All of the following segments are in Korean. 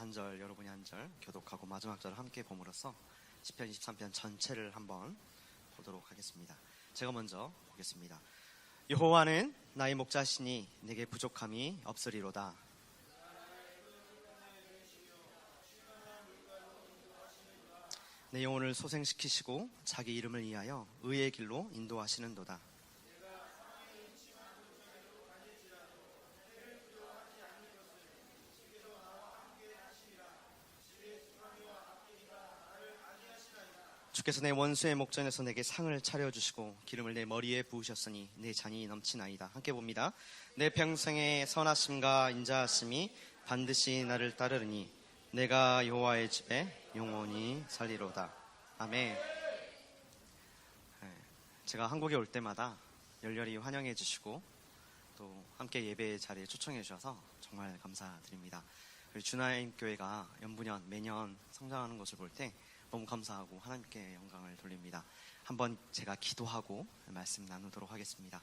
한 절, 여러분이 한 절 교독하고 마지막 절을 함께 봄으로써 시편 23편 전체를 한번 보도록 하겠습니다. 제가 먼저 보겠습니다. 여호와는 나의 목자시니 내게 부족함이 없으리로다. 내 영혼을 소생시키시고 자기 이름을 위하여 의의 길로 인도하시는도다. 주께서 내 원수의 목전에서 내게 상을 차려주시고 기름을 내 머리에 부으셨으니 내 잔이 넘치나이다. 함께 봅니다. 내 평생의 선하심과 인자하심이 반드시 나를 따르리니 내가 여호와의 집에 영원히 살리로다. 아멘. 제가 한국에 올 때마다 열렬히 환영해 주시고 또 함께 예배 자리에 초청해 주셔서 정말 감사드립니다. 주나임 교회가 연부년 매년 성장하는 것을 볼 때 너무 감사하고 하나님께 영광을 돌립니다. 한번 제가 기도하고 말씀 나누도록 하겠습니다.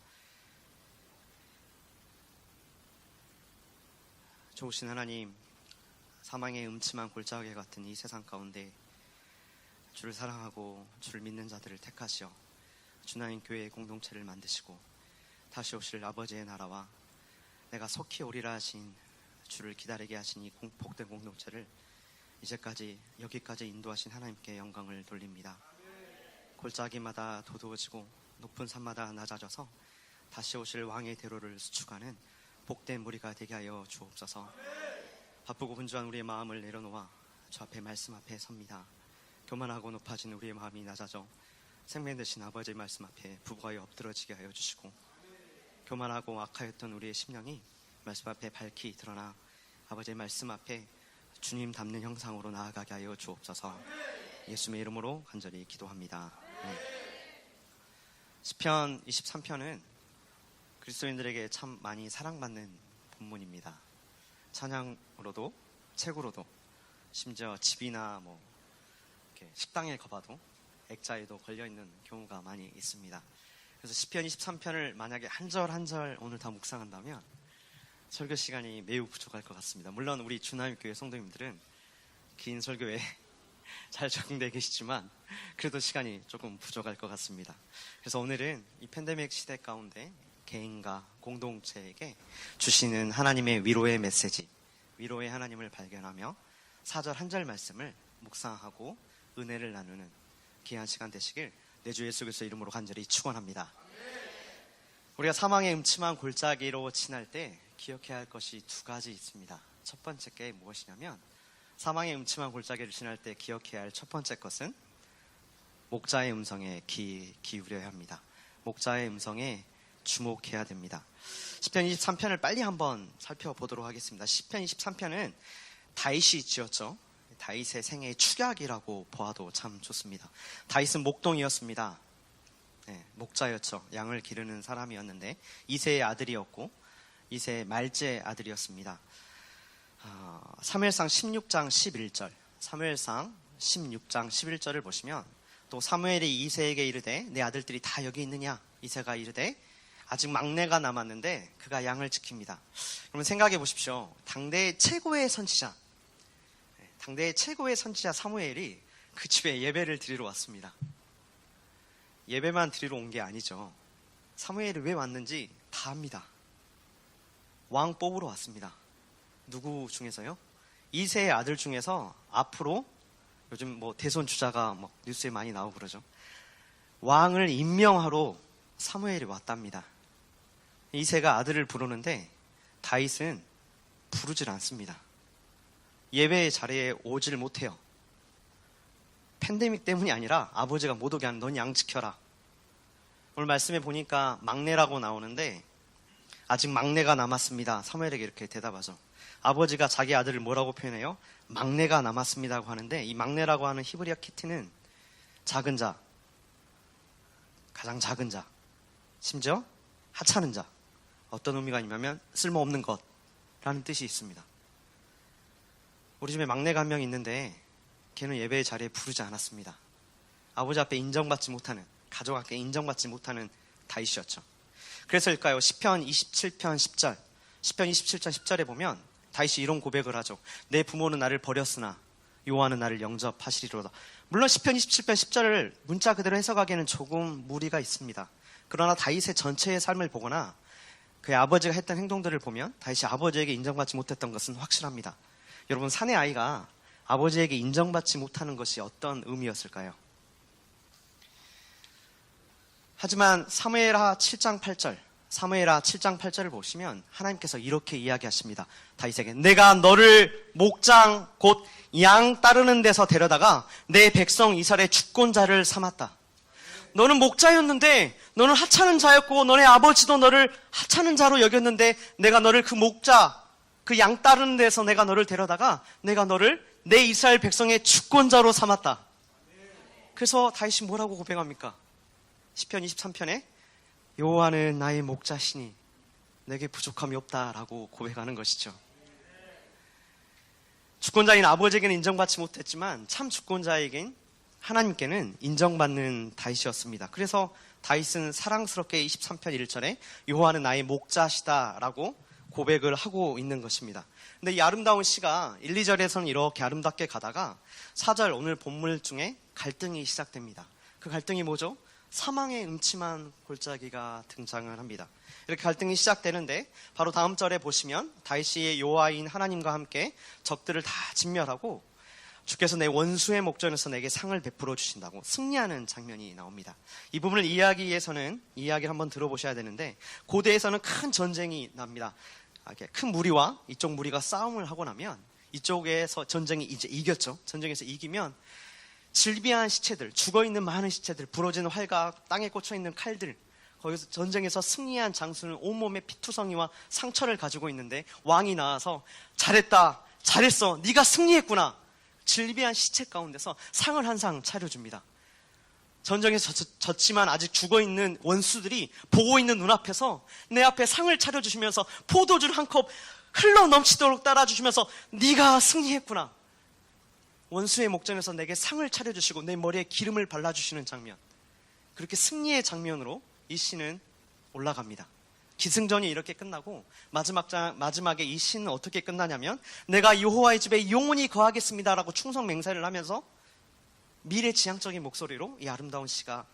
좋으신 하나님, 사망의 음침한 골짜기 같은 이 세상 가운데 주를 사랑하고 주를 믿는 자들을 택하시어 주나인 교회의 공동체를 만드시고 다시 오실 아버지의 나라와 내가 속히 오리라 하신 주를 기다리게 하신 이 복된 공동체를 이제까지 여기까지 인도하신 하나님께 영광을 돌립니다. 골짜기마다 도두어지고 높은 산마다 낮아져서 다시 오실 왕의 대로를 수축하는 복된 무리가 되게 하여 주옵소서. 바쁘고 분주한 우리의 마음을 내려놓아 주 앞에 말씀 앞에 섭니다. 교만하고 높아진 우리의 마음이 낮아져 생명 되신 아버지의 말씀 앞에 부부하여 엎드러지게 하여 주시고 교만하고 악하였던 우리의 심령이 말씀 앞에 밝히 드러나 아버지의 말씀 앞에 주님 닮는 형상으로 나아가게 하여 주옵소서. 예수님의 이름으로 간절히 기도합니다. 시편 23편은 그리스도인들에게 참 많이 사랑받는 본문입니다. 찬양으로도 책으로도 심지어 집이나 이렇게 식당에 가봐도 액자에도 걸려있는 경우가 많이 있습니다. 그래서 시편 23편을 만약에 한 절 한 절 오늘 다 묵상한다면 설교 시간이 매우 부족할 것 같습니다. 물론 우리 주나임교회 성도님들은 긴 설교에 잘 적응되어 계시지만 그래도 시간이 조금 부족할 것 같습니다. 그래서 오늘은 이 팬데믹 시대 가운데 개인과 공동체에게 주시는 하나님의 위로의 메시지, 위로의 하나님을 발견하며 4절 한 절 말씀을 묵상하고 은혜를 나누는 귀한 시간 되시길 내 주 예수 그리스도 이름으로 간절히 축원합니다. 우리가 사망의 음침한 골짜기로 지날 때 기억해야 할 것이 두 가지 있습니다. 첫 번째 게 무엇이냐면 사망의 음침한 골짜기를 지날 때 기억해야 할 첫 번째 것은 목자의 음성에 기울여야 합니다. 목자의 음성에 주목해야 됩니다. 시편 23편을 빨리 한번 살펴보도록 하겠습니다. 시편 23편은 다윗이 지었죠. 다윗의 생애의 축약이라고 보아도 참 좋습니다. 다윗은 목동이었습니다. 목자였죠. 양을 기르는 사람이었는데 이새의 아들이었고 이새의 말제의 아들이었습니다. 사무엘상 16장 11절 사무엘상 16장 11절을 보시면 또 사무엘이 이새에게 이르되 내 아들들이 다 여기 있느냐? 이새가 이르되 아직 막내가 남았는데 그가 양을 지킵니다. 그러면 생각해 보십시오. 당대의 최고의 선지자 사무엘이 그 집에 예배를 드리러 왔습니다. 예배만 드리러 온 게 아니죠. 사무엘이 왜 왔는지 다 압니다. 왕 뽑으러 왔습니다. 누구 중에서요? 이새의 아들 중에서 앞으로 요즘 대선 주자가 뉴스에 많이 나오고 그러죠. 왕을 임명하러 사무엘이 왔답니다. 이새가 아들을 부르는데 다윗은 부르질 않습니다. 예배의 자리에 오질 못해요. 팬데믹 때문이 아니라 아버지가 못 오게 하는 넌 양 지켜라. 오늘 말씀에 보니까 막내라고 나오는데 아직 막내가 남았습니다. 사무엘에게 이렇게 대답하죠. 아버지가 자기 아들을 뭐라고 표현해요? 막내가 남았습니다고 하는데 이 막내라고 하는 히브리어 키트는 작은 자, 가장 작은 자, 심지어 하찮은 자. 어떤 의미가 있냐면 쓸모없는 것라는 뜻이 있습니다. 우리 집에 막내가 한 명 있는데 걔는 예배의 자리에 부르지 않았습니다. 아버지 앞에 인정받지 못하는, 가족 앞에 인정받지 못하는 다윗이었죠. 그래서일까요? 시편 27편 10절, 시편 27편 10절에 보면 다윗이 이런 고백을 하죠. 내 부모는 나를 버렸으나 여호와는 나를 영접하시리로다. 물론 시편 27편 10절을 문자 그대로 해석하기에는 조금 무리가 있습니다. 그러나 다윗의 전체의 삶을 보거나 그의 아버지가 했던 행동들을 보면 다윗이 아버지에게 인정받지 못했던 것은 확실합니다. 여러분, 사내 아이가 아버지에게 인정받지 못하는 것이 어떤 의미였을까요? 하지만 사무엘하 7장 8절을 보시면 하나님께서 이렇게 이야기하십니다. 다윗에게 내가 너를 목장 곧 양 따르는 데서 데려다가 내 백성 이스라엘의 주권자를 삼았다. 너는 목자였는데 너는 하찮은 자였고 너네 아버지도 너를 하찮은 자로 여겼는데 내가 너를 그 목자, 그 양 따르는 데서 내가 너를 데려다가 내가 너를 내 이스라엘 백성의 주권자로 삼았다. 그래서 다윗이 뭐라고 고백합니까? 시편 23편에 여호와는 나의 목자시니 내게 부족함이 없다라고 고백하는 것이죠. 주권자인 아버지에게는 인정받지 못했지만 참 주권자에겐 하나님께는 인정받는 다윗이었습니다. 그래서 다윗은 사랑스럽게 23편 1절에 여호와는 나의 목자시다라고 고백을 하고 있는 것입니다. 근데 이 아름다운 시가 1, 2절에서는 이렇게 아름답게 가다가 4절 오늘 본문 중에 갈등이 시작됩니다. 그 갈등이 뭐죠? 사망의 음침한 골짜기가 등장을 합니다. 이렇게 갈등이 시작되는데 바로 다음 절에 보시면 다윗이 여호와인 하나님과 함께 적들을 다 진멸하고 주께서 내 원수의 목전에서 내게 상을 베풀어 주신다고 승리하는 장면이 나옵니다. 이 부분을 이해하기 위해서는 이야기를 한번 들어보셔야 되는데 고대에서는 큰 전쟁이 납니다. 이렇게 큰 무리와 이쪽 무리가 싸움을 하고 나면 이쪽에서 전쟁이 이제 이겼죠. 전쟁에서 이기면 질비한 시체들, 죽어있는 많은 시체들, 부러진 활과 땅에 꽂혀있는 칼들, 거기서 전쟁에서 승리한 장수는 온몸에 피투성이와 상처를 가지고 있는데 왕이 나와서 잘했다, 잘했어, 네가 승리했구나. 질비한 시체 가운데서 상을 한 상 차려줍니다. 전쟁에서 졌지만 아직 죽어있는 원수들이 보고 있는 눈앞에서 내 앞에 상을 차려주시면서 포도주를 한 컵 흘러 넘치도록 따라주시면서 네가 승리했구나. 원수의 목전에서 내게 상을 차려주시고 내 머리에 기름을 발라주시는 장면, 그렇게 승리의 장면으로 이 시는 올라갑니다. 기승전이 이렇게 끝나고 마지막에 이 시는 어떻게 끝나냐면 내가 여호와의 집에 영원히 거하겠습니다라고 충성 맹세를 하면서 미래지향적인 목소리로 이 아름다운 시가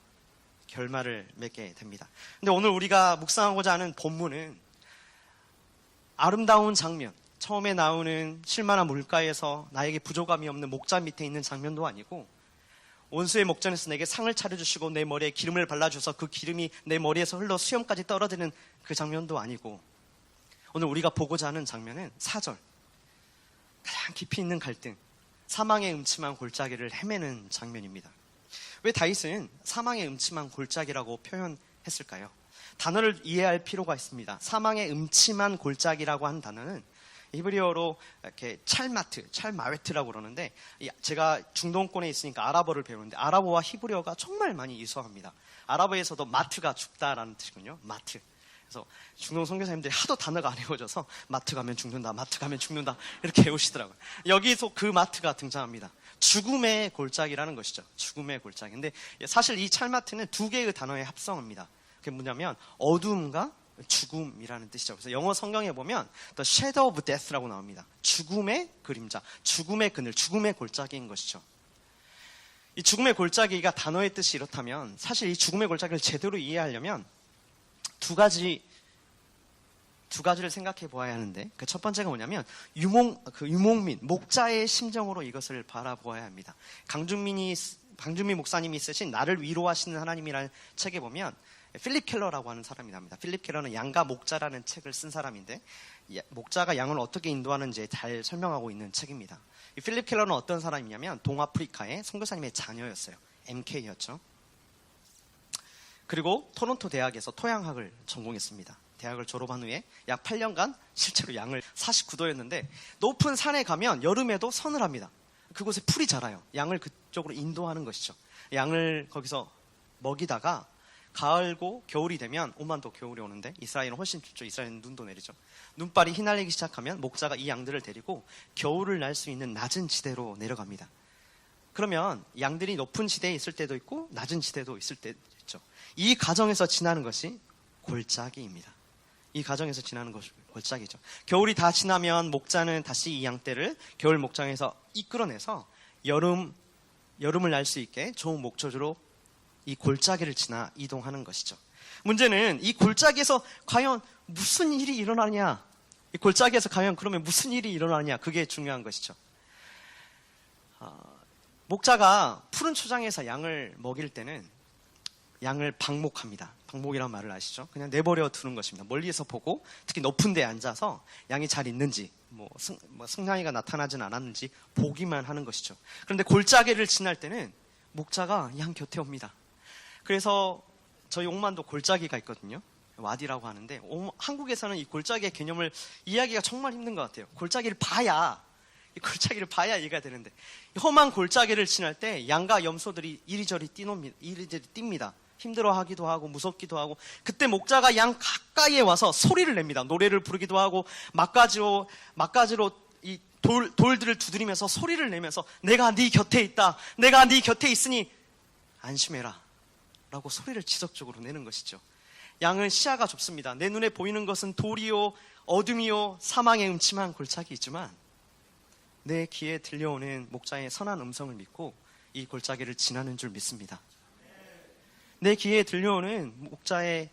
결말을 맺게 됩니다. 근데 오늘 우리가 묵상하고자 하는 본문은 아름다운 장면, 처음에 나오는 실만한 물가에서 나에게 부족함이 없는 목자 밑에 있는 장면도 아니고 원수의 목전에서 내게 상을 차려주시고 내 머리에 기름을 발라줘서 그 기름이 내 머리에서 흘러 수염까지 떨어지는 그 장면도 아니고 오늘 우리가 보고자 하는 장면은 4절, 가장 깊이 있는 갈등, 사망의 음침한 골짜기를 헤매는 장면입니다. 왜 다윗은 사망의 음침한 골짜기라고 표현했을까요? 단어를 이해할 필요가 있습니다. 사망의 음침한 골짜기라고 한 단어는 히브리어로 이렇게 찰마웨트라고 그러는데 제가 중동권에 있으니까 아랍어를 배우는데 아랍어와 히브리어가 정말 많이 유사합니다. 아랍어에서도 마트가 죽다라는 뜻이군요. 마트. 그래서 중동 선교사님들이 하도 단어가 안 외워져서 마트 가면 죽는다, 마트 가면 죽는다 이렇게 외우시더라고요. 여기서 그 마트가 등장합니다. 죽음의 골짜기라는 것이죠. 죽음의 골짜기. 근데 사실 이 찰마트는 두 개의 단어의 합성어입니다. 그게 뭐냐면 어둠과 죽음이라는 뜻이죠. 그래서 영어 성경에 보면 The Shadow of Death라고 나옵니다. 죽음의 그림자, 죽음의 그늘, 죽음의 골짜기인 것이죠. 이 죽음의 골짜기가 단어의 뜻이 이렇다면 사실 이 죽음의 골짜기를 제대로 이해하려면 두 가지를 생각해 보아야 하는데 그 첫 번째가 뭐냐면 유목민, 목자의 심정으로 이것을 바라보아야 합니다. 강준민 목사님이 쓰신 나를 위로하시는 하나님이라는 책에 보면 필립 켈러라고 하는 사람이 나옵니다. 필립 켈러는 양과 목자라는 책을 쓴 사람인데 목자가 양을 어떻게 인도하는지 잘 설명하고 있는 책입니다. 이 필립 켈러는 어떤 사람이냐면 동아프리카의 선교사님의 자녀였어요. MK였죠. 그리고 토론토 대학에서 토양학을 전공했습니다. 대학을 졸업한 후에 약 8년간 실제로 양을 49도였는데 높은 산에 가면 여름에도 서늘합니다. 그곳에 풀이 자라요. 양을 그쪽으로 인도하는 것이죠. 양을 거기서 먹이다가 가을고 겨울이 되면 오만도 겨울이 오는데 이스라엘은 훨씬 춥죠. 이스라엘은 눈도 내리죠. 눈발이 휘날리기 시작하면 목자가 이 양들을 데리고 겨울을 날 수 있는 낮은 지대로 내려갑니다. 그러면 양들이 높은 지대에 있을 때도 있고 낮은 지대도 있을 때 있죠. 이 과정에서 지나는 것이 골짜기입니다. 이 과정에서 지나는 것이 골짜기죠. 겨울이 다 지나면 목자는 다시 이 양떼를 겨울 목장에서 이끌어내서 여름을 날 수 있게 좋은 목초지로 이 골짜기를 지나 이동하는 것이죠. 문제는 이 골짜기에서 과연 무슨 일이 일어나냐? 이 골짜기에서 과연 그러면 무슨 일이 일어나냐? 그게 중요한 것이죠. 목자가 푸른 초장에서 양을 먹일 때는 양을 방목합니다. 방목이란 말을 아시죠? 그냥 내버려 두는 것입니다. 멀리에서 보고 특히 높은 데에 앉아서 양이 잘 있는지 승냥이가 나타나진 않았는지 보기만 하는 것이죠. 그런데 골짜기를 지날 때는 목자가 양 곁에 옵니다. 그래서 저희 옥만도 골짜기가 있거든요. 와디라고 하는데 한국에서는 이 골짜기의 개념을 이해하기가 정말 힘든 것 같아요. 골짜기를 봐야 이해가 되는데 험한 골짜기를 지날 때 양과 염소들이 이리저리 뜁니다. 힘들어하기도 하고 무섭기도 하고 그때 목자가 양 가까이에 와서 소리를 냅니다. 노래를 부르기도 하고 막가지로 이 돌들을 두드리면서 소리를 내면서 내가 네 곁에 있다. 내가 네 곁에 있으니 안심해라. 라고 소리를 지속적으로 내는 것이죠. 양은 시야가 좁습니다. 내 눈에 보이는 것은 돌이요 어둠이요 사망의 음침한 골짜기이지만 내 귀에 들려오는 목자의 선한 음성을 믿고 이 골짜기를 지나는 줄 믿습니다. 내 귀에 들려오는 목자의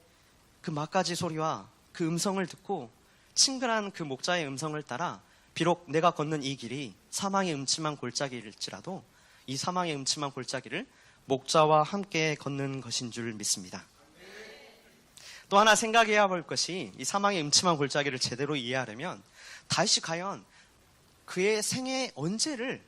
그 막가지 소리와 그 음성을 듣고 친근한 그 목자의 음성을 따라 비록 내가 걷는 이 길이 사망의 음침한 골짜기일지라도 이 사망의 음침한 골짜기를 목자와 함께 걷는 것인 줄 믿습니다. 또 하나 생각해야 할 것이 이 사망의 음침한 골짜기를 제대로 이해하려면 다윗이 과연 그의 생애 언제를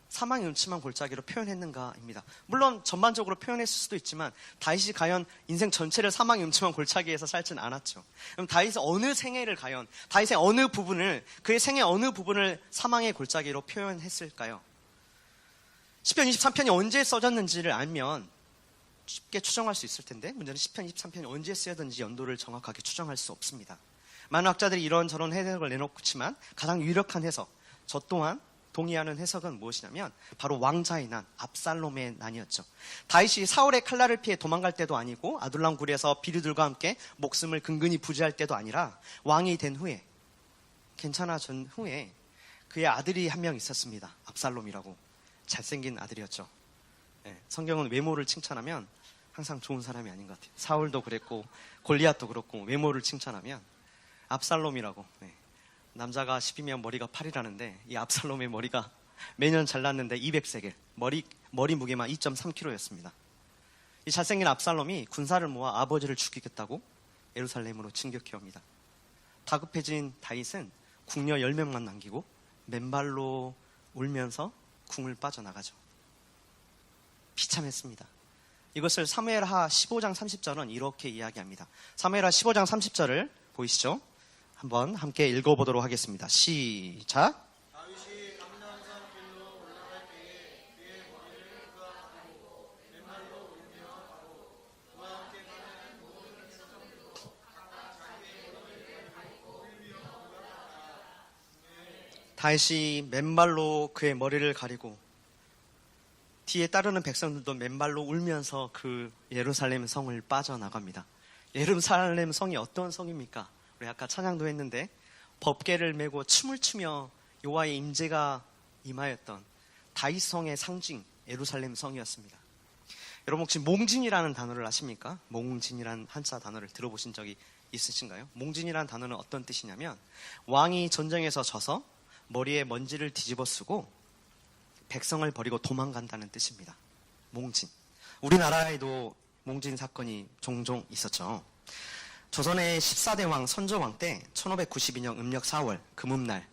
사망의 음침한 골짜기로 표현했는가입니다. 물론 전반적으로 표현했을 수도 있지만 다윗이 과연 인생 전체를 사망의 음침한 골짜기에서 살지는 않았죠. 그럼 다윗의 어느 생애를 과연 다윗의 어느 부분을 그의 생애 어느 부분을 사망의 골짜기로 표현했을까요? 시편 23편이 언제 써졌는지를 알면 쉽게 추정할 수 있을 텐데 문제는 시편 23편이 언제 쓰여졌는지 연도를 정확하게 추정할 수 없습니다. 많은 학자들이 이런저런 해석을 내놓지만 가장 유력한 해석, 저 또한 동의하는 해석은 무엇이냐면 바로 왕자의 난, 압살롬의 난이었죠. 다윗이 사울의 칼날을 피해 도망갈 때도 아니고 아둘람 굴에서 비류들과 함께 목숨을 근근히 부지할 때도 아니라 왕이 된 후에 괜찮아진 후에 그의 아들이 한 명 있었습니다. 압살롬이라고. 잘생긴 아들이었죠. 성경은 외모를 칭찬하면 항상 좋은 사람이 아닌 것 같아요. 사울도 그랬고 골리앗도 그렇고 외모를 칭찬하면 압살롬이라고. 남자가 10이면 머리가 8이라는데 이 압살롬의 머리가 매년 잘났는데 200세겔, 머리 무게만 2.3kg였습니다. 이 잘생긴 압살롬이 군사를 모아 아버지를 죽이겠다고 예루살렘으로 진격해 옵니다. 다급해진 다윗은 궁녀 10명만 남기고 맨발로 울면서 궁을 빠져나가죠. 비참했습니다. 이것을 사무엘하 15장 30절은 이렇게 이야기합니다. 사무엘하 15장 30절을 보이시죠? 한번 함께 읽어보도록 하겠습니다. 시작. 다윗이 감난산 길로 올라갈 때에 그의 머리를 그가 가리고 맨발로 울며 가고 그와 함께 가는 모든 백성들도 각각 자기의 머리를 가리고 울며 울었다. 다윗이 맨발로 그의 머리를 가리고 뒤에 따르는 백성들도 맨발로 울면서 그 예루살렘 성을 빠져나갑니다. 예루살렘 성이 어떤 성입니까? 우리 아까 찬양도 했는데 법궤를 메고 춤을 추며 여호와의 임재가 임하였던 다윗 성의 상징 예루살렘 성이었습니다. 여러분 혹시 몽진이라는 단어를 아십니까? 몽진이라는 한자 단어를 들어보신 적이 있으신가요? 몽진이라는 단어는 어떤 뜻이냐면 왕이 전쟁에서 져서 머리에 먼지를 뒤집어 쓰고 백성을 버리고 도망간다는 뜻입니다. 몽진. 우리나라에도 몽진 사건이 종종 있었죠. 조선의 14대 왕 선조왕 때 1592년 음력 4월 금음날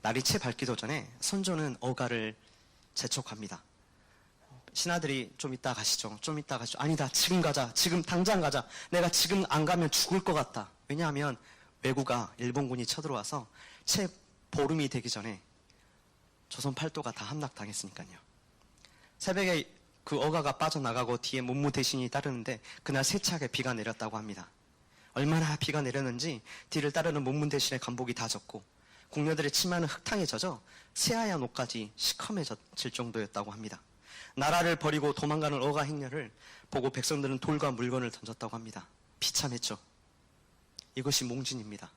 날이 채 밝기도 전에 선조는 어가를 재촉합니다. 신하들이 좀 이따 가시죠. 좀 이따 가시죠. 아니다. 지금 가자. 지금 당장 가자. 내가 지금 안 가면 죽을 것 같다. 왜냐하면 왜구가 일본군이 쳐들어와서 채 보름이 되기 전에 조선 팔도가 다 함락당했으니까요. 새벽에 그 어가가 빠져나가고 뒤에 문무 대신이 따르는데 그날 세차게 비가 내렸다고 합니다. 얼마나 비가 내렸는지 뒤를 따르는 문문 대신의 간복이 다 젖고 궁녀들의 치마는 흙탕에 젖어 새하얀 옷까지 시커매질 정도였다고 합니다. 나라를 버리고 도망가는 어가 행렬을 보고 백성들은 돌과 물건을 던졌다고 합니다. 비참했죠. 이것이 몽진입니다.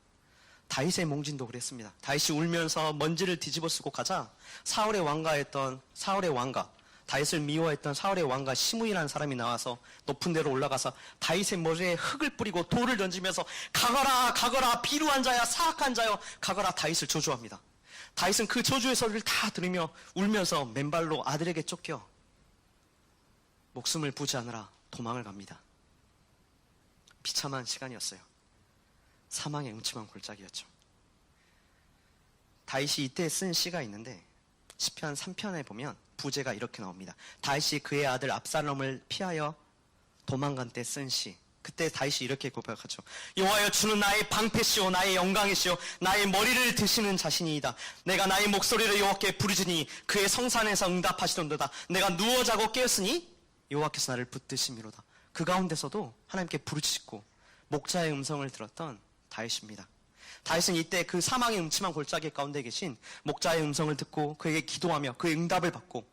다윗의 몽진도 그랬습니다. 다윗이 울면서 먼지를 뒤집어 쓰고 가자 사울의 왕가, 다윗을 미워했던 사울의 왕가 시므이라는 사람이 나와서 높은 데로 올라가서 다윗의 머리에 흙을 뿌리고 돌을 던지면서 가거라 비루한 자야 사악한 자여 가거라 다윗을 저주합니다. 다윗은 그 저주의 소리를 다 들으며 울면서 맨발로 아들에게 쫓겨 목숨을 부지 않으라 도망을 갑니다. 비참한 시간이었어요. 사망의 음침한 골짜기였죠. 다윗이 이때 쓴 시가 있는데 시편 3편에 보면 부제가 이렇게 나옵니다. 다윗이 그의 아들 압살롬을 피하여 도망간 때 쓴 시. 그때 다윗이 이렇게 고백하죠. 여호와여 주는 나의 방패시오 나의 영광이시오 나의 머리를 드시는 자신이이다. 내가 나의 목소리를 여호와께 부르짖으니 그의 성산에서 응답하시던도다. 내가 누워 자고 깨었으니 여호와께서 나를 붙드심이로다. 그 가운데서도 하나님께 부르짖고 목자의 음성을 들었던 다윗입니다. 다윗은 이때 그 사망의 음침한 골짜기 가운데 계신 목자의 음성을 듣고 그에게 기도하며 그의 응답을 받고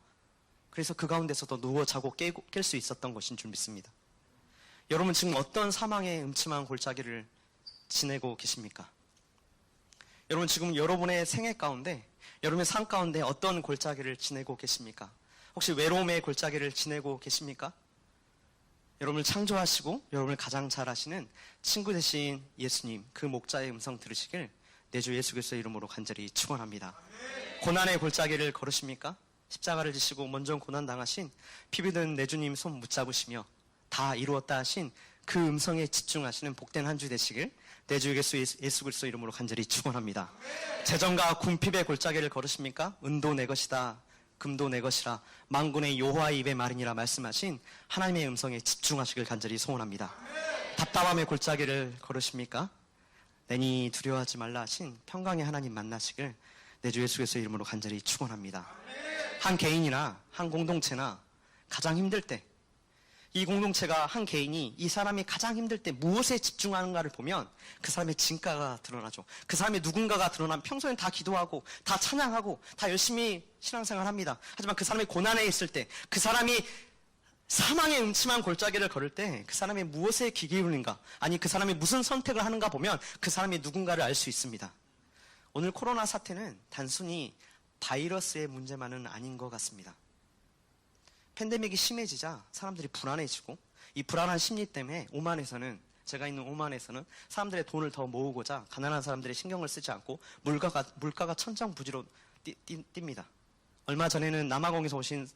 그래서 그 가운데서도 누워 자고 깰 수 있었던 것인 줄 믿습니다. 여러분 지금 어떤 사망의 음침한 골짜기를 지내고 계십니까? 여러분 지금 여러분의 생애 가운데 여러분의 삶 가운데 어떤 골짜기를 지내고 계십니까? 혹시 외로움의 골짜기를 지내고 계십니까? 여러분을 창조하시고 여러분을 가장 잘 아시는 친구 되신 예수님 그 목자의 음성 들으시길 내 주 예수 그리스도의 이름으로 간절히 축원합니다. 고난의 골짜기를 걸으십니까? 십자가를 지시고 먼저 고난 당하신 피 묻은 내 주님 손 붙잡으시며 다 이루었다 하신 그 음성에 집중하시는 복된 한 주 되시길 내 주 예수 그리스도 이름으로 간절히 축원합니다. 재정과 궁핍의 골짜기를 걸으십니까? 은도 내 것이다 금도 내 것이라 만군의 여호와의 입의 말이니라 말씀하신 하나님의 음성에 집중하시길 간절히 소원합니다. 답답함의 골짜기를 걸으십니까? 내니 두려워하지 말라 하신 평강의 하나님 만나시길 내 주 예수 그리스도의 이름으로 간절히 축원합니다. 한 개인이나 한 공동체나 가장 힘들 때 이 공동체가 한 개인이 이 사람이 가장 힘들 때 무엇에 집중하는가를 보면 그 사람의 진가가 드러나죠. 그 사람의 누군가가 드러나면 평소엔 다 기도하고 다 찬양하고 다 열심히 신앙생활합니다. 하지만 그 사람이 고난에 있을 때 그 사람이 사망의 음침한 골짜기를 걸을 때 그 사람이 무엇에 귀 기울인가 아니 그 사람이 무슨 선택을 하는가 보면 그 사람이 누군가를 알 수 있습니다. 오늘 코로나 사태는 단순히 바이러스의 문제만은 아닌 것 같습니다. 팬데믹이 심해지자 사람들이 불안해지고 이 불안한 심리 때문에 제가 있는 오만에서는 사람들의 돈을 더 모으고자 가난한 사람들의 신경을 쓰지 않고 물가가 천정부지로 뜁니다. 얼마 전에는 남아공에서 오신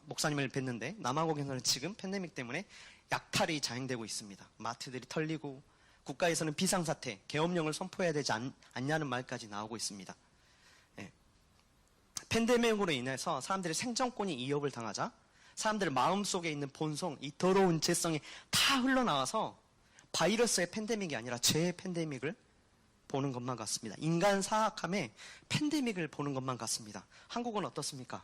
목사님을 뵀는데 남아공에서는 지금 팬데믹 때문에 약탈이 자행되고 있습니다. 마트들이 털리고 국가에서는 비상사태, 계엄령을 선포해야 되지 않냐는 말까지 나오고 있습니다. 팬데믹으로 인해서 사람들의 생존권이 위협을 당하자 사람들의 마음속에 있는 본성, 이 더러운 죄성이 다 흘러나와서 바이러스의 팬데믹이 아니라 죄의 팬데믹을 보는 것만 같습니다. 인간 사악함의 팬데믹을 보는 것만 같습니다. 한국은 어떻습니까?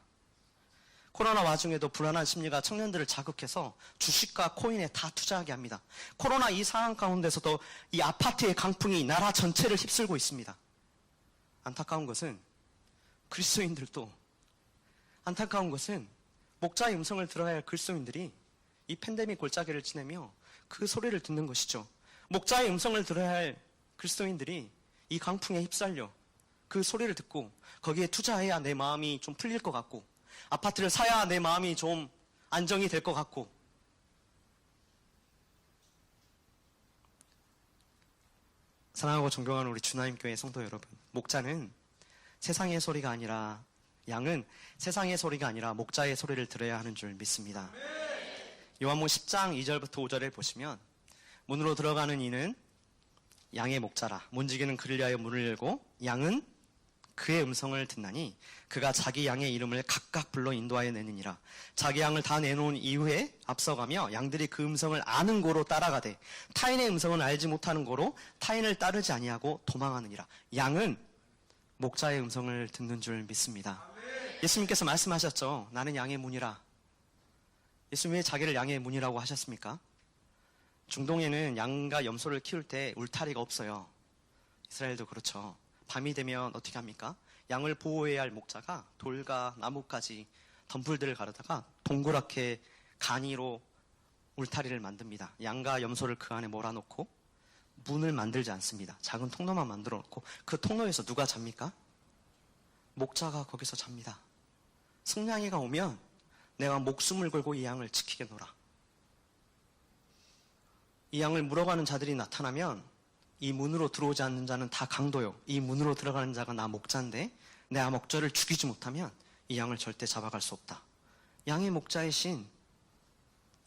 코로나 와중에도 불안한 심리가 청년들을 자극해서 주식과 코인에 다 투자하게 합니다. 코로나 이 상황 가운데서도 이 아파트의 강풍이 나라 전체를 휩쓸고 있습니다. 안타까운 것은 목자의 음성을 들어야 할 그리스도인들이 이 팬데믹 골짜기를 지내며 그 소리를 듣는 것이죠. 목자의 음성을 들어야 할 그리스도인들이 이 강풍에 휩쓸려 그 소리를 듣고 거기에 투자해야 내 마음이 좀 풀릴 것 같고 아파트를 사야 내 마음이 좀 안정이 될 것 같고 사랑하고 존경하는 우리 주나님교회 성도 여러분, 목자는 세상의 소리가 아니라 양은 세상의 소리가 아니라 목자의 소리를 들어야 하는 줄 믿습니다. 요한복음 10장 2절부터 5절을 보시면 문으로 들어가는 이는 양의 목자라 문지기는 그를 위하여 문을 열고 양은 그의 음성을 듣나니 그가 자기 양의 이름을 각각 불러 인도하여 내느니라. 자기 양을 다 내놓은 이후에 앞서가며 양들이 그 음성을 아는 고로 따라가되 타인의 음성은 알지 못하는 고로 타인을 따르지 아니하고 도망하느니라. 양은 목자의 음성을 듣는 줄 믿습니다. 예수님께서 말씀하셨죠. 나는 양의 문이라. 예수님 왜 자기를 양의 문이라고 하셨습니까? 중동에는 양과 염소를 키울 때 울타리가 없어요. 이스라엘도 그렇죠. 밤이 되면 어떻게 합니까? 양을 보호해야 할 목자가 돌과 나무까지 덤불들을 가르다가 동그랗게 간이로 울타리를 만듭니다. 양과 염소를 그 안에 몰아놓고 문을 만들지 않습니다. 작은 통로만 만들어 놓고 그 통로에서 누가 잡니까? 목자가 거기서 잡니다. 승냥이가 오면 내가 목숨을 걸고 이 양을 지키게 놀아. 이 양을 물어가는 자들이 나타나면 이 문으로 들어오지 않는 자는 다 강도요. 이 문으로 들어가는 자가 나 목자인데 내가 목자를 죽이지 못하면 이 양을 절대 잡아갈 수 없다. 양의 목자이신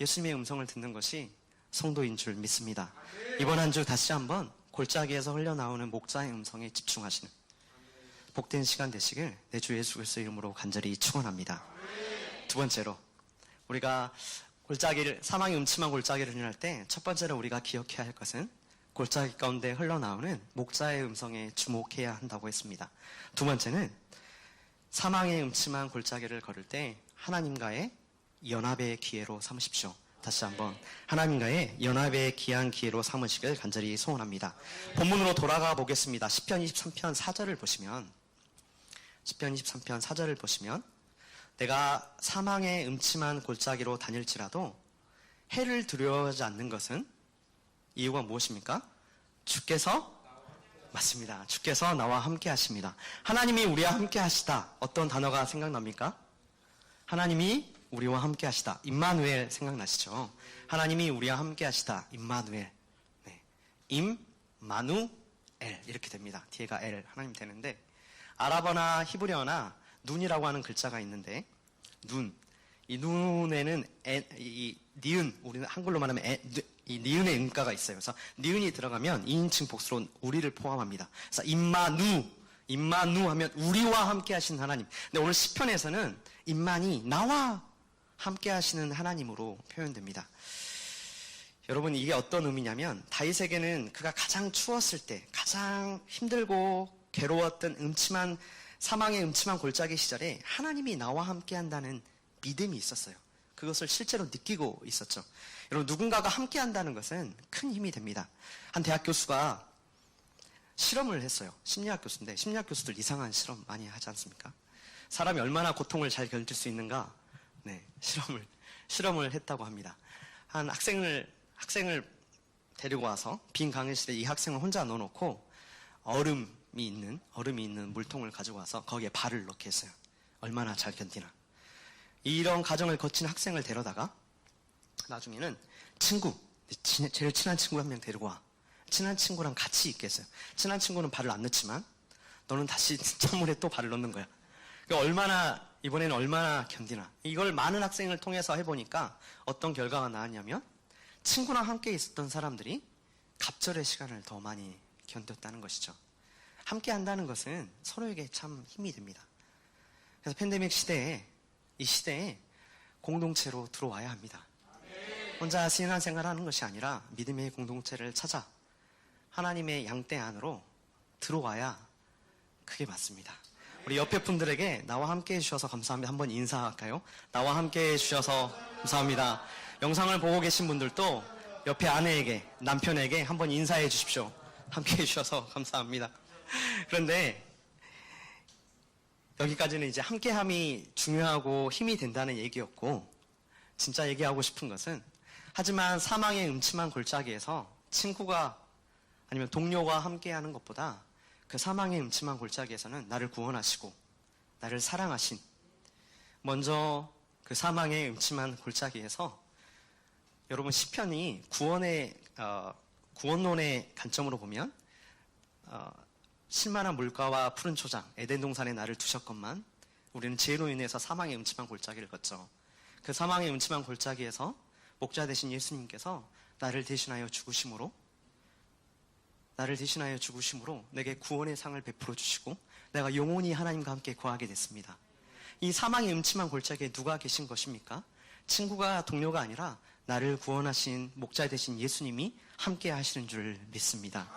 예수님의 음성을 듣는 것이 성도인 줄 믿습니다. 이번 한 주 다시 한번 골짜기에서 흘러나오는 목자의 음성에 집중하시는 복된 시간 되시길 내 주 예수 그리스도의 이름으로 간절히 축원합니다. 두 번째로 우리가 사망의 음침한 골짜기를 지날 때 첫 번째로 우리가 기억해야 할 것은 골짜기 가운데 흘러나오는 목자의 음성에 주목해야 한다고 했습니다. 두 번째는 사망의 음침한 골짜기를 걸을 때 하나님과의 연합의 기회로 삼으십시오. 다시 한번 하나님과의 연합의 귀한 기회로 삼으시길 간절히 소원합니다. 본문으로 돌아가 보겠습니다. 시편 23편 4절을 보시면 시편 23편 4절을 보시면 내가 사망의 음침한 골짜기로 다닐지라도 해를 두려워하지 않는 것은 이유가 무엇입니까? 주께서 맞습니다. 주께서 나와 함께 하십니다. 하나님이 우리와 함께 하시다. 어떤 단어가 생각납니까? 하나님이 우리와 함께 하시다. 임마누엘 생각나시죠? 하나님이 우리와 함께 하시다. 임마누엘. 네. 임마누엘 이렇게 됩니다. 뒤에가 엘 하나님 되는데 아랍어나 히브리어나 눈이라고 하는 글자가 있는데 눈. 이 눈에는 이 니은 우리는 한글로 말하면 이 니은의 음가가 있어요. 그래서 니은이 들어가면 2인칭 복수로 우리를 포함합니다. 그래서 임마누 하면 우리와 함께 하신 하나님. 근데 오늘 시편에서는 임만이 나와 함께 하시는 하나님으로 표현됩니다. 여러분 이게 어떤 의미냐면 다윗에게는 그가 가장 추웠을 때 가장 힘들고 괴로웠던 사망의 음침한 골짜기 시절에 하나님이 나와 함께 한다는 믿음이 있었어요. 그것을 실제로 느끼고 있었죠. 여러분 누군가가 함께 한다는 것은 큰 힘이 됩니다. 한 대학 교수가 실험을 했어요. 심리학 교수인데 심리학 교수들 이상한 실험 많이 하지 않습니까? 사람이 얼마나 고통을 잘 견딜 수 있는가? 네, 실험을 했다고 합니다. 한 학생을 데리고 와서 빈 강의실에 이 학생을 혼자 넣어놓고 얼음이 있는 물통을 가지고 와서 거기에 발을 넣게 했어요. 얼마나 잘 견디나. 이런 과정을 거친 학생을 데려다가 나중에는 제일 친한 친구 한 명 데리고 와. 친한 친구랑 같이 있게 했어요. 친한 친구는 발을 안 넣지만 너는 다시 찬물에 또 발을 넣는 거야. 이번에는 얼마나 견디나. 이걸 많은 학생을 통해서 해보니까 어떤 결과가 나왔냐면 친구랑 함께 있었던 사람들이 갑절의 시간을 더 많이 견뎠다는 것이죠. 함께 한다는 것은 서로에게 참 힘이 됩니다. 그래서 팬데믹 이 시대에 공동체로 들어와야 합니다. 혼자 신앙생활하는 것이 아니라 믿음의 공동체를 찾아 하나님의 양떼 안으로 들어와야 그게 맞습니다. 우리 옆에 분들에게 나와 함께 해주셔서 감사합니다. 한번 인사할까요? 나와 함께 해주셔서 감사합니다. 영상을 보고 계신 분들도 옆에 아내에게, 남편에게 한번 인사해 주십시오. 함께 해주셔서 감사합니다. 그런데 여기까지는 이제 함께함이 중요하고 힘이 된다는 얘기였고 진짜 얘기하고 싶은 것은 하지만 사망의 음침한 골짜기에서 친구가 아니면 동료가 함께하는 것보다 그 사망의 음침한 골짜기에서는 나를 구원하시고 나를 사랑하신 먼저 그 사망의 음침한 골짜기에서 여러분 시편이 구원론의 관점으로 보면 신만한 물가와 푸른 초장 에덴 동산에 나를 두셨건만 우리는 죄로 인해서 사망의 음침한 골짜기를 걷죠. 그 사망의 음침한 골짜기에서 목자 되신 예수님께서 나를 대신하여 죽으심으로 내게 구원의 상을 베풀어 주시고 내가 영원히 하나님과 함께 거하게 됐습니다. 이 사망의 음침한 골짜기에 누가 계신 것입니까? 친구가 동료가 아니라 나를 구원하신 목자 되신 예수님이 함께 하시는 줄 믿습니다.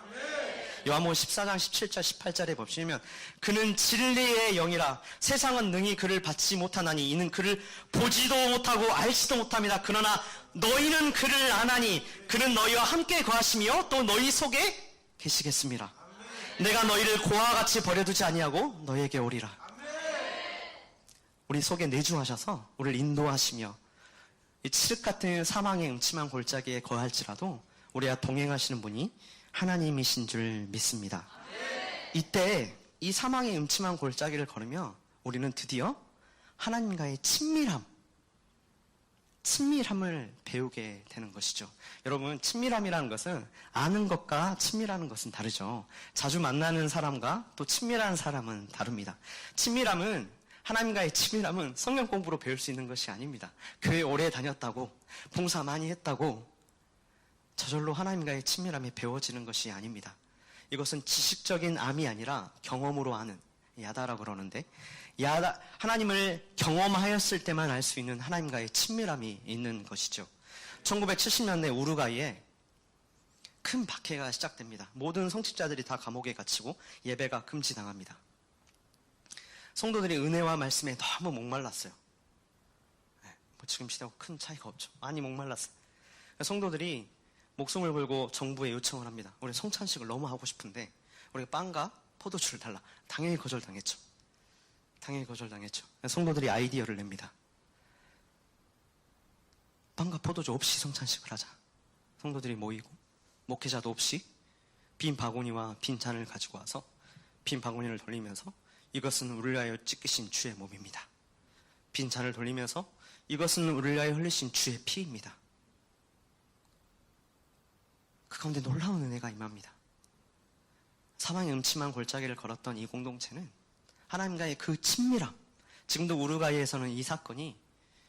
요한복음 14장 17절 18절에 보시면 그는 진리의 영이라 세상은 능히 그를 받지 못하나니 이는 그를 보지도 못하고 알지도 못합니다. 그러나 너희는 그를 아나니 그는 너희와 함께 거하시며 또 너희 속에 계시겠습니다. 내가 너희를 고와 같이 버려두지 아니하고 너희에게 오리라. 우리 속에 내주하셔서 우리를 인도하시며 이 칠흑 같은 사망의 음침한 골짜기에 거할지라도 우리와 동행하시는 분이 하나님이신 줄 믿습니다. 이때 이 사망의 음침한 골짜기를 걸으며 우리는 드디어 하나님과의 친밀함을 배우게 되는 것이죠. 여러분, 친밀함이라는 것은 아는 것과 친밀하는 것은 다르죠. 자주 만나는 사람과 또 친밀한 사람은 다릅니다. 하나님과의 친밀함은 성경 공부로 배울 수 있는 것이 아닙니다. 교회 오래 다녔다고, 봉사 많이 했다고 저절로 하나님과의 친밀함이 배워지는 것이 아닙니다. 이것은 지식적인 암이 아니라 경험으로 아는, 야다라고 그러는데, 하나님을 경험하였을 때만 알 수 있는 하나님과의 친밀함이 있는 것이죠. 1970년대 우루과이에 큰 박해가 시작됩니다. 모든 성직자들이 다 감옥에 갇히고 예배가 금지당합니다. 성도들이 은혜와 말씀에 너무 목말랐어요. 지금 시대하고 큰 차이가 없죠. 많이 목말랐어요. 성도들이 목숨을 걸고 정부에 요청을 합니다. 우리 성찬식을 너무 하고 싶은데 우리가 빵과 포도주를 달라. 당연히 거절당했죠. 성도들이 아이디어를 냅니다. 빵과 포도주 없이 성찬식을 하자. 성도들이 모이고 목회자도 없이 빈 바구니와 빈 잔을 가지고 와서 빈 바구니를 돌리면서 이것은 우리를 위하여 찢기신 주의 몸입니다. 빈 잔을 돌리면서 이것은 우리를 위하여 흘리신 주의 피입니다. 그 가운데 놀라운 은혜가 임합니다. 사망의 음침한 골짜기를 걸었던 이 공동체는 하나님과의 그 친밀함, 지금도 우루과이에서는 이 사건이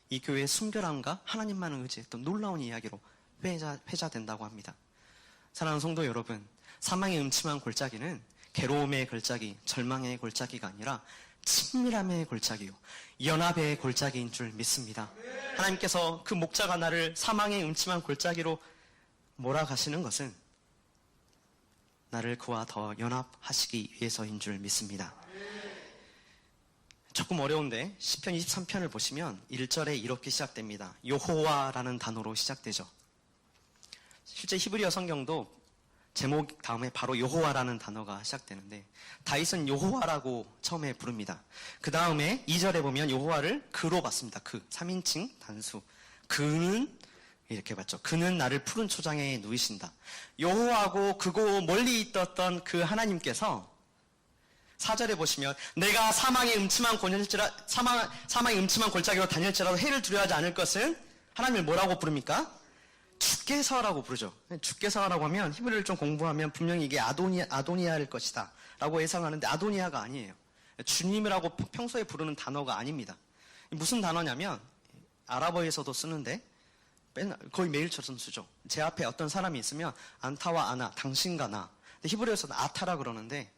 이 교회의 순결함과 하나님만을 의지했던 놀라운 이야기로 회자된다고 합니다. 사랑하는 성도 여러분, 사망의 음침한 골짜기는 괴로움의 골짜기, 절망의 골짜기가 아니라 친밀함의 골짜기요, 연합의 골짜기인 줄 믿습니다. 하나님께서 그 목자가 나를 사망의 음침한 골짜기로 몰아가시는 것은 나를 그와 더 연합하시기 위해서인 줄 믿습니다. 조금 어려운데 시편 23편을 보시면 1절에 이렇게 시작됩니다. 여호와라는 단어로 시작되죠. 실제 히브리어 성경도 제목 다음에 바로 여호와라는 단어가 시작되는데 다윗은 여호와라고 처음에 부릅니다. 그 다음에 2절에 보면 여호와를 그로 봤습니다. 그 3인칭 단수. 그는 이렇게 봤죠. 그는 나를 푸른 초장에 누이신다. 여호와고 그고 멀리 있었던 그 하나님께서 4절에 보시면 내가 사망의 음침한 골짜기로 다닐지라도 해를 두려워하지 않을 것은 하나님을 뭐라고 부릅니까? 주께서라고 부르죠. 주께서라고 하면 히브리를 좀 공부하면 분명히 이게 아도니아일 것이다 라고 예상하는데 아도니아가 아니에요. 주님이라고 평소에 부르는 단어가 아닙니다. 무슨 단어냐면 아랍어에서도 쓰는데 거의 매일처럼 쓰죠. 제 앞에 어떤 사람이 있으면 안타와 아나, 당신과 나. 히브리어에서는 아타라 그러는데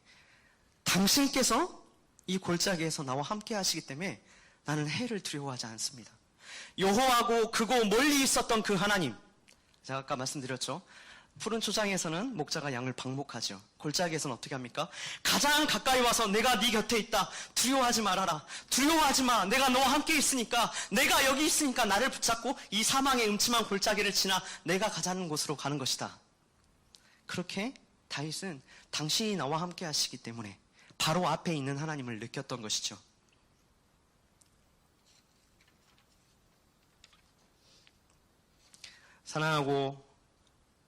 당신께서 이 골짜기에서 나와 함께 하시기 때문에 나는 해를 두려워하지 않습니다. 여호와고 그고 멀리 있었던 그 하나님. 제가 아까 말씀드렸죠. 푸른 초장에서는 목자가 양을 방목하죠. 골짜기에서는 어떻게 합니까? 가장 가까이 와서 내가 네 곁에 있다. 두려워하지 말아라. 두려워하지 마. 내가 너와 함께 있으니까, 내가 여기 있으니까 나를 붙잡고 이 사망의 음침한 골짜기를 지나 내가 가자는 곳으로 가는 것이다. 그렇게 다윗은 당신이 나와 함께 하시기 때문에 바로 앞에 있는 하나님을 느꼈던 것이죠. 사랑하고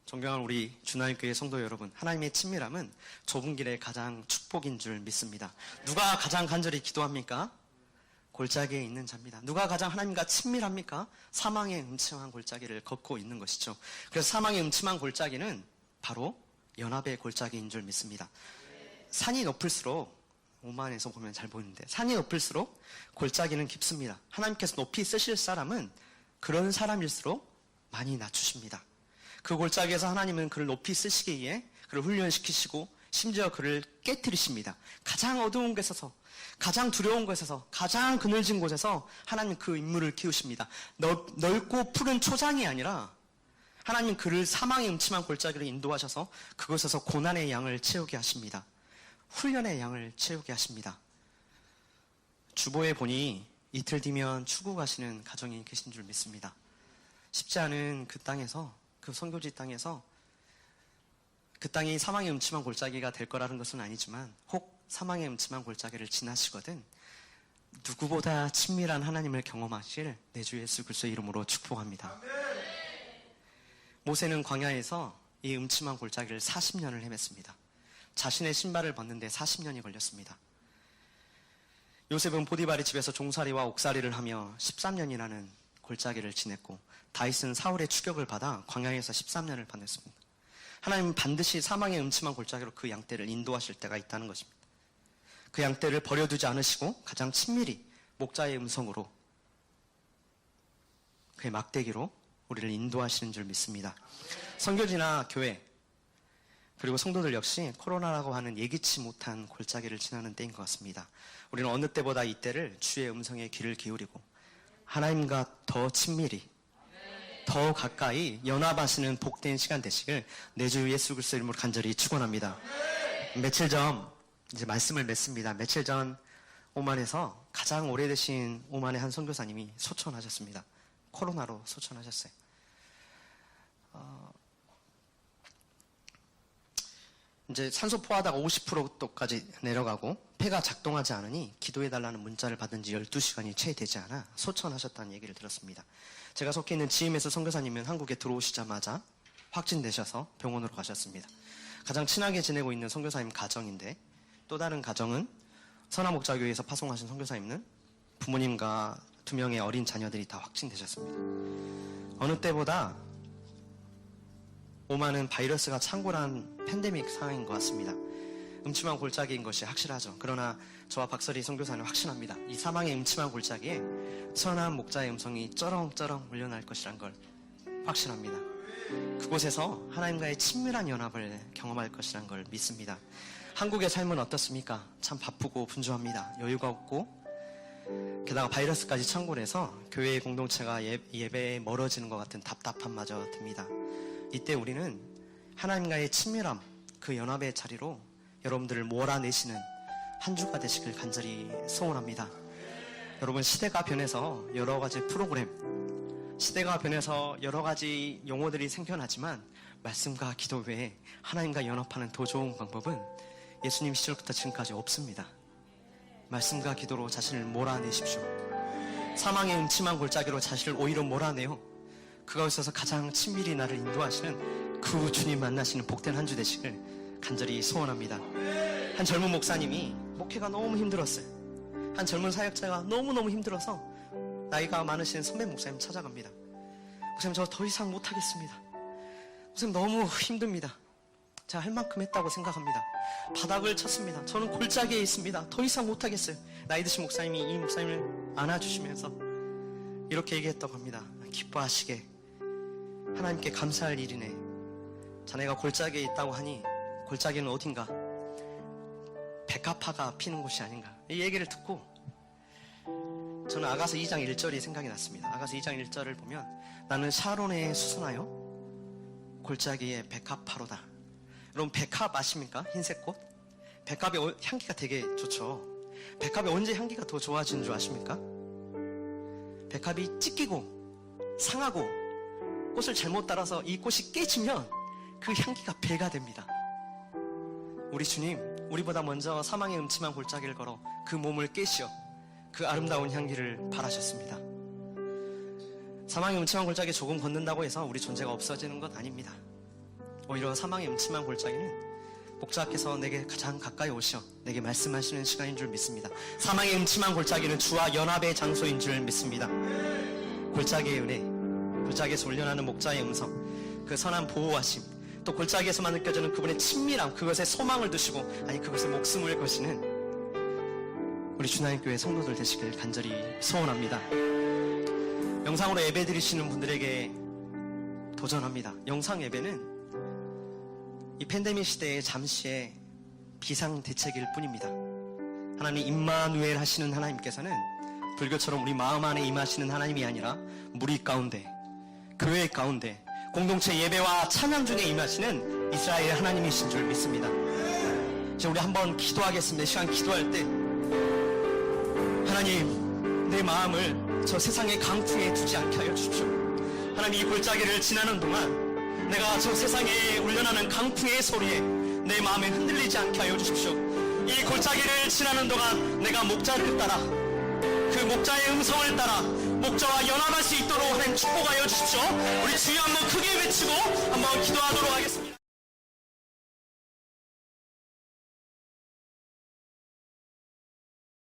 존경하는 우리 주나님교회 성도 여러분, 하나님의 친밀함은 좁은 길의 가장 축복인 줄 믿습니다. 누가 가장 간절히 기도합니까? 골짜기에 있는 자입니다. 누가 가장 하나님과 친밀합니까? 사망의 음침한 골짜기를 걷고 있는 것이죠. 그래서 사망의 음침한 골짜기는 바로 연합의 골짜기인 줄 믿습니다. 산이 높을수록, 오만에서 보면 잘 보이는데 산이 높을수록 골짜기는 깊습니다. 하나님께서 높이 쓰실 사람은 그런 사람일수록 많이 낮추십니다. 그 골짜기에서 하나님은 그를 높이 쓰시기 위해 그를 훈련시키시고 심지어 그를 깨뜨리십니다. 가장 어두운 곳에서, 가장 두려운 곳에서, 가장 그늘진 곳에서 하나님은 그 인물을 키우십니다. 넓고 푸른 초장이 아니라 하나님은 그를 사망의 음침한 골짜기로 인도하셔서 그곳에서 고난의 양을 채우게 하십니다. 훈련의 양을 채우게 하십니다. 주보에 보니 이틀 뒤면 추구 가시는 가정이 계신 줄 믿습니다. 쉽지 않은 그 땅에서, 그 선교지 땅에서 그 땅이 사망의 음침한 골짜기가 될 거라는 것은 아니지만 혹 사망의 음침한 골짜기를 지나시거든 누구보다 친밀한 하나님을 경험하실 내 주 예수 그리스도의 이름으로 축복합니다. 모세는 광야에서 이 음침한 골짜기를 40년을 헤맸습니다. 자신의 신발을 벗는데 40년이 걸렸습니다. 요셉은 보디발의 집에서 종살이와 옥살이를 하며 13년이라는 골짜기를 지냈고, 다윗은 사울의 추격을 받아 광야에서 13년을 보냈습니다. 하나님은 반드시 사망의 음침한 골짜기로 그 양떼를 인도하실 때가 있다는 것입니다. 그 양떼를 버려두지 않으시고 가장 친밀히 목자의 음성으로, 그의 막대기로 우리를 인도하시는 줄 믿습니다. 선교지나 교회, 그리고 성도들 역시 코로나라고 하는 예기치 못한 골짜기를 지나는 때인 것 같습니다. 우리는 어느 때보다 이 때를 주의 음성에 귀를 기울이고 하나님과 더 친밀히, 더 가까이 연합하시는 복된 시간 되시길 내 주 예수 그리스도 이름으로 간절히 축원합니다. 며칠 전 이제 말씀을 맺습니다. 며칠 전 오만에서 가장 오래되신 오만의 한 선교사님이 소천하셨습니다. 코로나로 소천하셨어요. 이제 산소 포화도가 50%까지 내려가고 폐가 작동하지 않으니 기도해달라는 문자를 받은 지 12시간이 채 되지 않아 소천하셨다는 얘기를 들었습니다. 제가 속해 있는 GMS 선교사님은 한국에 들어오시자마자 확진되셔서 병원으로 가셨습니다. 가장 친하게 지내고 있는 선교사님 가정인데, 또 다른 가정은 선화목자교회에서 파송하신 선교사님은 부모님과 2명의 어린 자녀들이 다 확진되셨습니다. 어느 때보다 오만은 바이러스가 창궐한 팬데믹 상황인 것 같습니다. 음침한 골짜기인 것이 확실하죠. 그러나 저와 박설희 선교사는 확신합니다. 이 사망의 음침한 골짜기에 선한 목자의 음성이 쩌렁쩌렁 울려날 것이란 걸 확신합니다. 그곳에서 하나님과의 친밀한 연합을 경험할 것이란 걸 믿습니다. 한국의 삶은 어떻습니까? 참 바쁘고 분주합니다. 여유가 없고, 게다가 바이러스까지 창궐해서 교회의 공동체가 예배에 멀어지는 것 같은 답답함마저 듭니다. 이때 우리는 하나님과의 친밀함, 그 연합의 자리로 여러분들을 몰아내시는 한 주가 되시길 간절히 소원합니다. 여러분, 시대가 변해서 여러 가지 프로그램, 시대가 변해서 여러 가지 용어들이 생겨나지만 말씀과 기도 외에 하나님과 연합하는 더 좋은 방법은 예수님 시절부터 지금까지 없습니다. 말씀과 기도로 자신을 몰아내십시오. 사망의 음침한 골짜기로 자신을 오히려 몰아내요. 그곳에서 가장 친밀히 나를 인도하시는 그 주님 만나시는 복된 한 주 되시길 간절히 소원합니다. 한 젊은 목사님이 목회가 너무 힘들었어요. 한 젊은 사역자가 너무너무 힘들어서 나이가 많으신 선배 목사님 찾아갑니다. 목사님, 저 더 이상 못하겠습니다. 목사님, 너무 힘듭니다. 제가 할 만큼 했다고 생각합니다. 바닥을 쳤습니다. 저는 골짜기에 있습니다. 더 이상 못하겠어요. 나이 드신 목사님이 이 목사님을 안아주시면서 이렇게 얘기했다고 합니다. 기뻐하시게, 하나님께 감사할 일이네. 자네가 골짜기에 있다고 하니 골짜기는 어딘가? 백합화가 피는 곳이 아닌가? 이 얘기를 듣고 저는 아가서 2장 1절이 생각이 났습니다. 아가서 2장 1절을 보면 나는 샤론에 수선하여 골짜기에 백합화로다. 여러분, 백합 아십니까? 흰색 꽃? 백합의 향기가 되게 좋죠. 백합이 언제 향기가 더 좋아지는 줄 아십니까? 백합이 찢기고 상하고 꽃을 잘못 따라서 이 꽃이 깨지면 그 향기가 배가 됩니다. 우리 주님, 우리보다 먼저 사망의 음침한 골짜기를 걸어 그 몸을 깨시어 그 아름다운 향기를 바라셨습니다. 사망의 음침한 골짜기 조금 걷는다고 해서 우리 존재가 없어지는 것 아닙니다. 오히려 사망의 음침한 골짜기는 목자께서 내게 가장 가까이 오셔 내게 말씀하시는 시간인 줄 믿습니다. 사망의 음침한 골짜기는 주와 연합의 장소인 줄 믿습니다. 골짜기의 은혜, 골짜기에서 울려나는 목자의 음성, 그 선한 보호하심, 또 골짜기에서만 느껴지는 그분의 친밀함, 그것에 소망을 두시고, 아니 그것에 목숨을 거시는 우리 주나님교회 성도들 되시길 간절히 소원합니다. 영상으로 예배 드리시는 분들에게 도전합니다. 영상 예배는 이 팬데믹 시대의 잠시의 비상대책일 뿐입니다. 하나님 임마누엘 하시는 하나님께서는 불교처럼 우리 마음 안에 임하시는 하나님이 아니라 무리 가운데, 교회 가운데, 공동체 예배와 찬양 중에 임하시는 이스라엘 하나님이신 줄 믿습니다. 이제 우리 한번 기도하겠습니다. 이 시간 기도할 때 하나님, 내 마음을 저 세상의 강풍에 두지 않게 하여 주십시오. 하나님, 이 골짜기를 지나는 동안 내가 저 세상에 울려나는 강풍의 소리에 내 마음에 흔들리지 않게 하여 주십시오. 이 골짜기를 지나는 동안 내가 목자를 따라, 그 목자의 음성을 따라 목자와 연합할 수 있도록 하나님 축복하여 주십시오. 우리 주여 한번 크게 외치고 한번 기도하도록 하겠습니다.